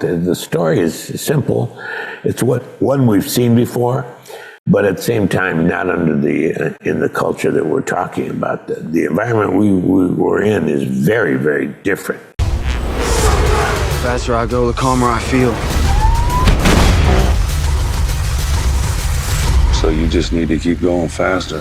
The story is simple. It's one we've seen before, but at the same time, not under in the culture that we're talking about. The environment we're in is very, very different. The faster I go, the calmer I feel. So you just need to keep going faster.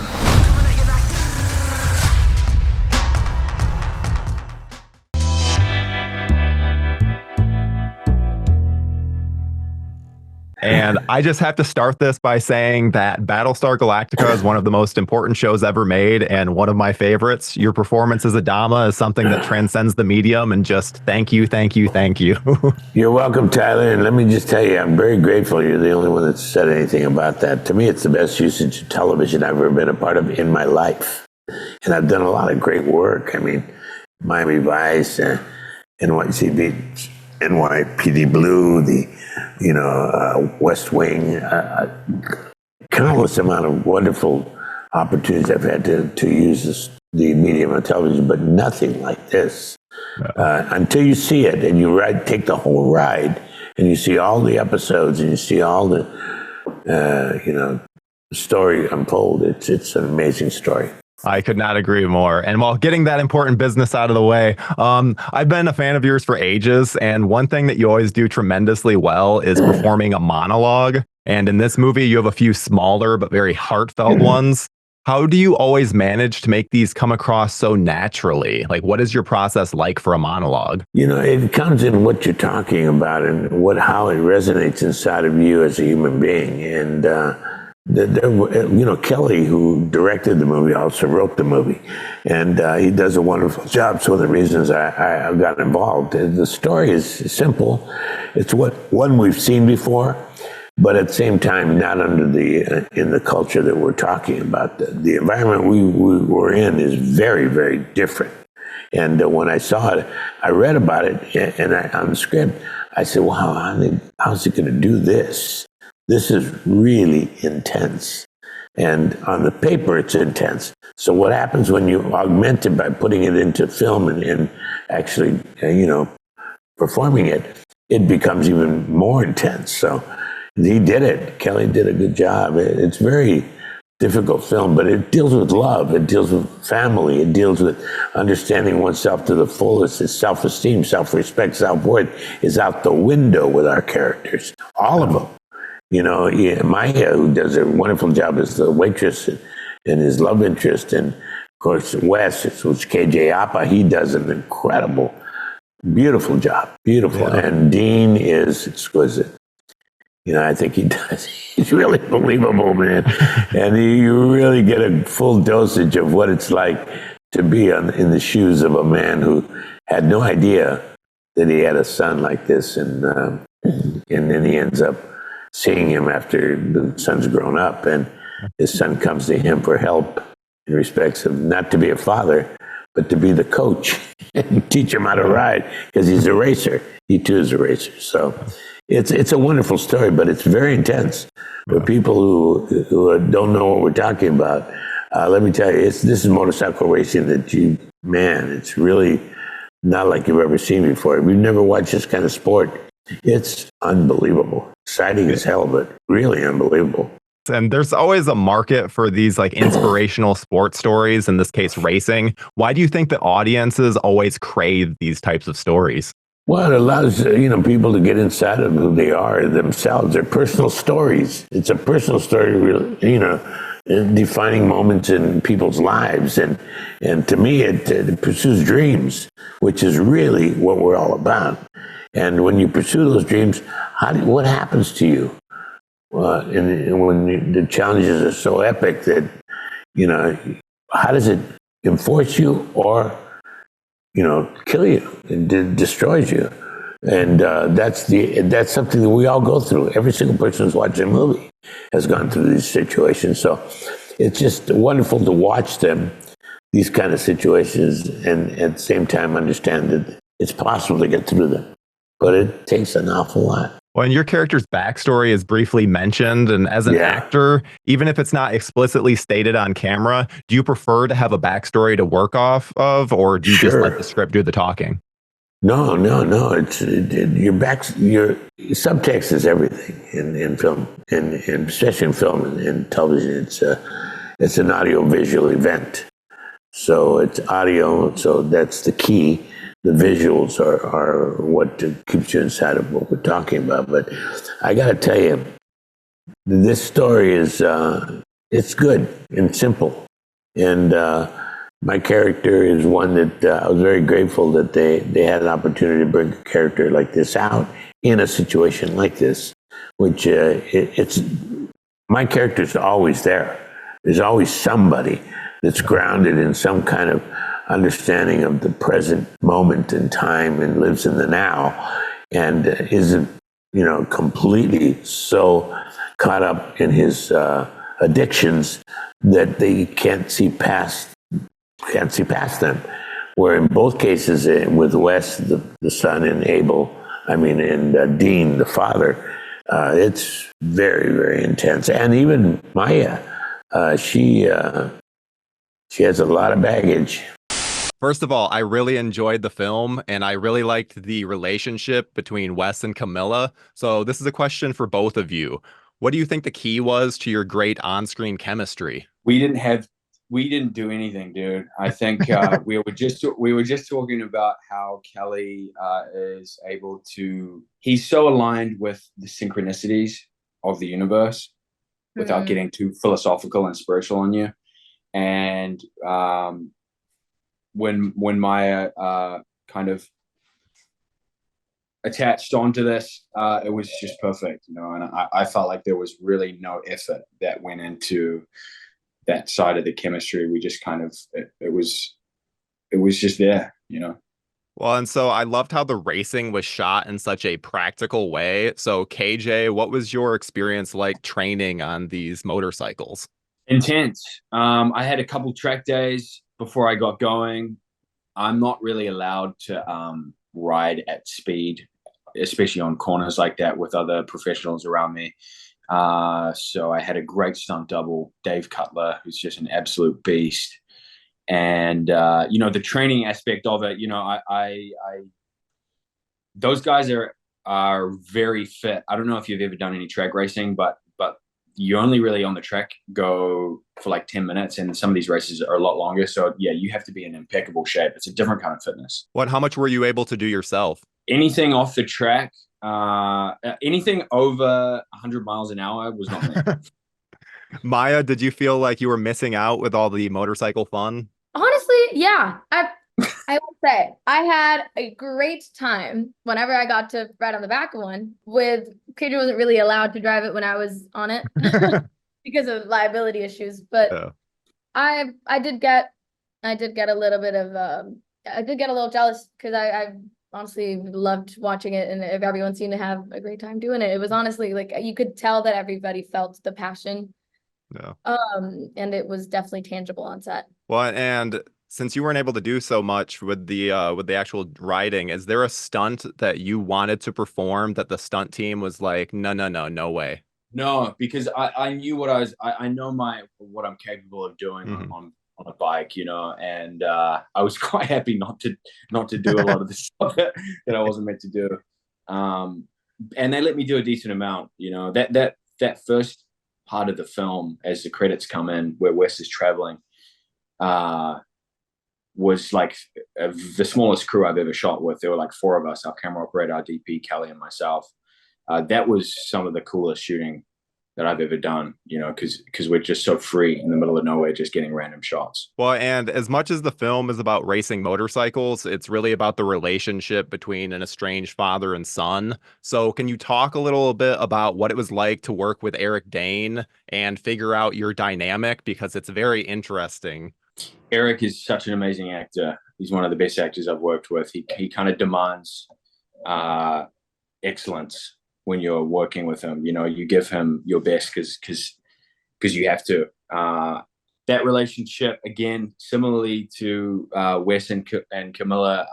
And I just have to start this by saying that Battlestar Galactica is one of the most important shows ever made and one of my favorites. Your performance as Adama is something that transcends the medium, and just thank you, thank you, thank you. You're welcome, Tyler. And let me just tell you, I'm very grateful you're the only one that's said anything about that. To me, it's the best usage of television I've ever been a part of in my life. And I've done a lot of great work. I mean, Miami Vice, NYCB, NYPD Blue, West Wing, countless amount of wonderful opportunities I've had to use the medium of television, but nothing like this. Until you see it and you take the whole ride and you see all the episodes and you see all the, story unfold. It's an amazing story. I could not agree more. And while getting that important business out of the way, I've been a fan of yours for ages. And one thing that you always do tremendously well is performing a monologue. And in this movie, you have a few smaller but very heartfelt ones. How do you always manage to make these come across so naturally? Like, what is your process like for a monologue? It comes in what you're talking about and how it resonates inside of you as a human being. And, Kelly, who directed the movie, also wrote the movie, and he does a wonderful job. So the reasons I got involved. The story is simple. It's one we've seen before, but at the same time, not under in the culture that we're talking about. The environment we're in is very, very different. And when I saw it, I read about it, and on the script, I said, "Wow, how's he going to do this? This is really intense." And on the paper, it's intense. So what happens when you augment it by putting it into film and actually, performing it, it becomes even more intense. So he did it. Kelly did a good job. It's very difficult film, but it deals with love. It deals with family. It deals with understanding oneself to the fullest. It's self-esteem, self-respect, self-worth is out the window with our characters. All of them. Maia, who does a wonderful job as the waitress and his love interest, and of course Wes, which KJ Apa, he does an incredible, beautiful job, beautiful. Yeah. And Dean is exquisite. I think he does. He's really believable, man, and you really get a full dosage of what it's like to be in the shoes of a man who had no idea that he had a son like this, and then he ends up seeing him after the son's grown up, and his son comes to him for help in respects of not to be a father, but to be the coach and teach him how to ride, because he's a racer. He too is a racer. So it's a wonderful story, but it's very intense. For people who don't know what we're talking about, let me tell you, this is motorcycle racing that it's really not like you've ever seen before. If you've never watched this kind of sport, it's unbelievable. Exciting as hell, but really unbelievable. And there's always a market for these inspirational sports stories, in this case, racing. Why do you think that audiences always crave these types of stories? Well, it allows, people to get inside of who they are themselves, their personal stories. It's a personal story, really, defining moments in people's lives. And to me, it pursues dreams, which is really what we're all about. And when you pursue those dreams, what happens to you? And when the challenges are so epic that, how does it enforce you or, kill you? It destroys you. And that's something that we all go through. Every single person who's watching a movie has gone through these situations. So it's just wonderful to watch these kind of situations, and at the same time understand that it's possible to get through them. But it takes an awful lot. Well, and your character's backstory is briefly mentioned. And as an actor, even if it's not explicitly stated on camera, do you prefer to have a backstory to work off of, or do you just let the script do the talking? No. Your subtext is everything in film, and especially in film and television. It's an audio visual event. So it's audio. So that's the key. The visuals are what keeps you inside of what we're talking about. But I got to tell you, this story is it's good and simple, and my character is one that I was very grateful that they had an opportunity to bring a character like this out in a situation like this, which it's my character's always there. There's always somebody that's grounded in some kind of understanding of the present moment in time and lives in the now, and isn't completely so caught up in his addictions that they can't see past them. Where in both cases, with Wes, the son, and and Dean, the father, it's very, very intense. And even Maya, she has a lot of baggage. First of all, I really enjoyed the film, and I really liked the relationship between Wes and Camilla. So this is a question for both of you. What do you think the key was to your great on-screen chemistry? We didn't do anything, dude. I think we were just talking about how Kelly is able to. He's so aligned with the synchronicities of the universe without getting too philosophical and spiritual on you. And when Maya kind of attached onto this, it was just perfect, and I felt like there was really no effort that went into that side of the chemistry. We just kind of it was just there. Well, and so I loved how the racing was shot in such a practical way. So KJ, what was your experience like training on these motorcycles? Intense. I had a couple track days before I got going. I'm not really allowed to ride at speed, especially on corners like that with other professionals around me. So I had a great stunt double, Dave Cutler, who's just an absolute beast. And the training aspect of it, I those guys are very fit. I don't know if you've ever done any track racing, but you only really on the track go for like 10 minutes, and some of these races are a lot longer. So yeah, you have to be in impeccable shape. It's a different kind of fitness. How much were you able to do yourself? Anything off the track, anything over 100 miles an hour was not me. Maya, did you feel like you were missing out with all the motorcycle fun? Honestly, yeah. I will say I had a great time whenever I got to ride on the back of one. With KJ wasn't really allowed to drive it when I was on it because of liability issues. But yeah. I did get a little bit of I did get a little jealous because I honestly loved watching it, and everyone seemed to have a great time doing it. It was honestly like you could tell that everybody felt the passion. Yeah. And it was definitely tangible on set. Well, and since you weren't able to do so much with the actual riding, is there a stunt that you wanted to perform that the stunt team was like, no way? No, because I knew I know what I'm capable of doing on a bike, and I was quite happy not to do a lot of the stuff that I wasn't meant to do. And they let me do a decent amount, that first part of the film as the credits come in where Wes is traveling, was like the smallest crew I've ever shot with. There were like four of us, our camera operator, our DP, Kelly, and myself. That was some of the coolest shooting that I've ever done, because we're just so free in the middle of nowhere, just getting random shots. Well, and as much as the film is about racing motorcycles, it's really about the relationship between an estranged father and son. So can you talk a little bit about what it was like to work with Eric Dane and figure out your dynamic? Because it's very interesting. Eric is such an amazing actor. He's one of the best actors I've worked with. He kind of demands excellence when you're working with him. You give him your best because you have to. That relationship, again, similarly to Wes and Camilla,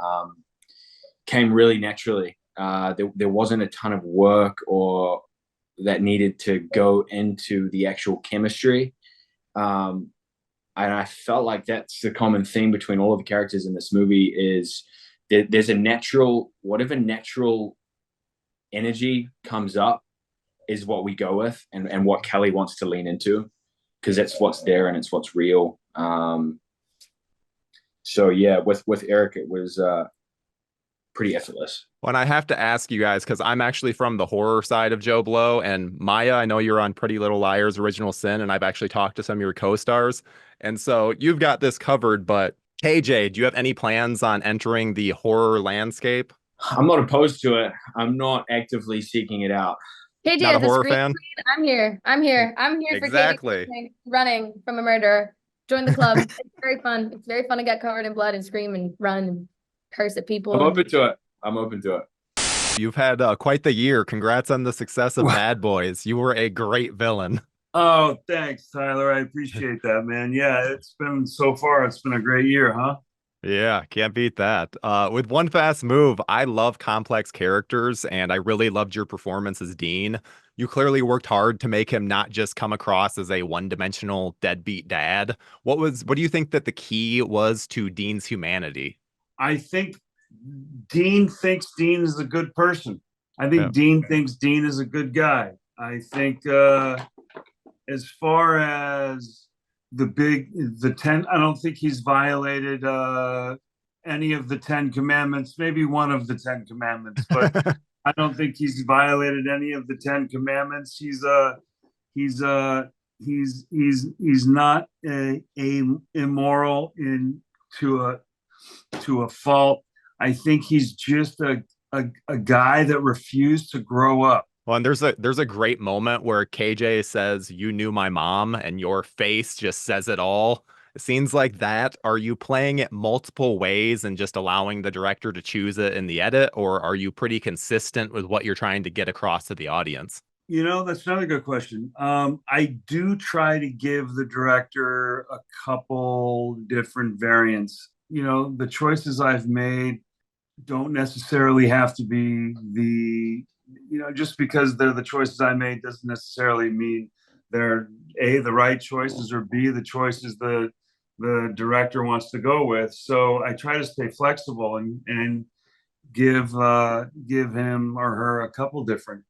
came really naturally. There wasn't a ton of work or that needed to go into the actual chemistry. And I felt like that's the common theme between all of the characters in this movie is there's a natural, whatever natural energy comes up is what we go with, and what Kelly wants to lean into, because that's what's there and it's what's real. So yeah, with Eric, it was pretty effortless. Well, and I have to ask you guys, because I'm actually from the horror side of JoBlo, and Maya, I know you're on Pretty Little Liars, Original Sin, and I've actually talked to some of your co-stars, and so you've got this covered. But KJ, do you have any plans on entering the horror landscape? I'm not opposed to it. I'm not actively seeking it out. KJ Not a is the horror screen fan? queen. I'm here. I'm here. I'm here for Exactly. KJ running from a murderer. Join the club. It's very fun. It's very fun to get covered in blood and scream and run and curse at people. I'm open to it. I'm open to it. You've had quite the year. Congrats on the success of Bad Boys. You were a great villain. Oh, thanks, Tyler. I appreciate that, man. Yeah, it's been so far. It's been a great year, huh? Yeah, can't beat that. With One Fast Move, I love complex characters, and I really loved your performance as Dean. You clearly worked hard to make him not just come across as a one-dimensional deadbeat dad. What do you think that the key was to Dean's humanity? I think Dean thinks Dean is a good person. I think Dean thinks Dean is a good guy. I think as far as the 10, I don't think he's violated any of the 10 commandments, maybe one of the 10 commandments, but I don't think he's violated any of the 10 commandments. He's not immoral to a fault. I think he's just a guy that refused to grow up. Well, and there's a great moment where KJ says, "You knew my mom," and your face just says it all. Scenes like that, are you playing it multiple ways and just allowing the director to choose it in the edit, or are you pretty consistent with what you're trying to get across to the audience? You know, that's another good question. I do try to give the director a couple different variants. You know, the choices I've made don't necessarily have to be just because they're the choices I made doesn't necessarily mean they're A, the right choices, or B, the choices the director wants to go with. So I try to stay flexible and give him or her a couple different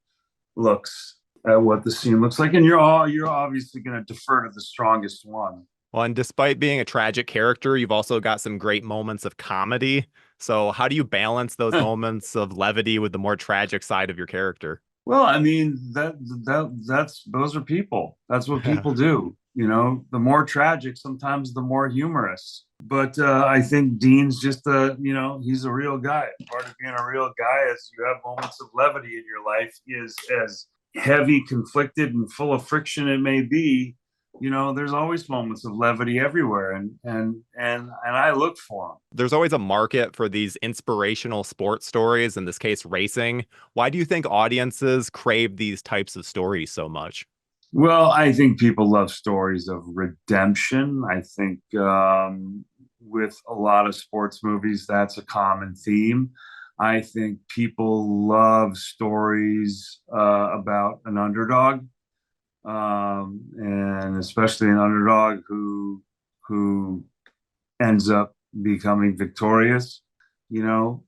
looks at what the scene looks like. And you're obviously going to defer to the strongest one. Well, and despite being a tragic character, you've also got some great moments of comedy. So how do you balance those moments of levity with the more tragic side of your character? Well, I mean, those are people. That's what people do. You know, the more tragic, sometimes the more humorous. But I think Dean's just he's a real guy. Part of being a real guy is you have moments of levity in your life. Is as heavy, conflicted, and full of friction it may be. You know, there's always moments of levity everywhere, and I look for them. There's always a market for these inspirational sports stories, in this case, racing. Why do you think audiences crave these types of stories so much? Well, I think people love stories of redemption. I think with a lot of sports movies, that's a common theme. I think people love stories about an underdog. And especially an underdog who ends up becoming victorious. You know,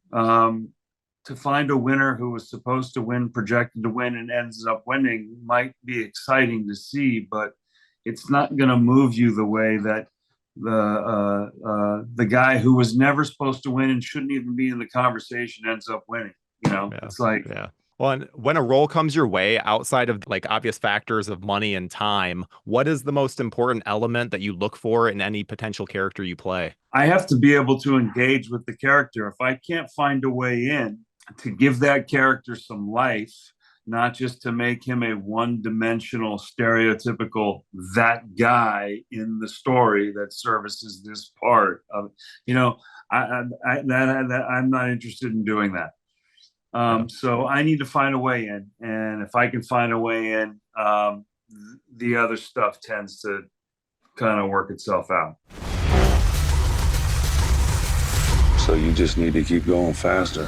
to find a winner who was supposed to win, projected to win, and ends up winning might be exciting to see, but it's not going to move you the way that the guy who was never supposed to win and shouldn't even be in the conversation ends up winning. You know, it's like. Yeah. Well, and when a role comes your way outside of like obvious factors of money and time, what is the most important element that you look for in any potential character you play? I have to be able to engage with the character. If I can't find a way in to give that character some life, not just to make him a one-dimensional, stereotypical that guy in the story that services this part of, you know, I'm not interested in doing that. So I need to find a way in, and if I can find a way in, the other stuff tends to kind of work itself out. So you just need to keep going faster.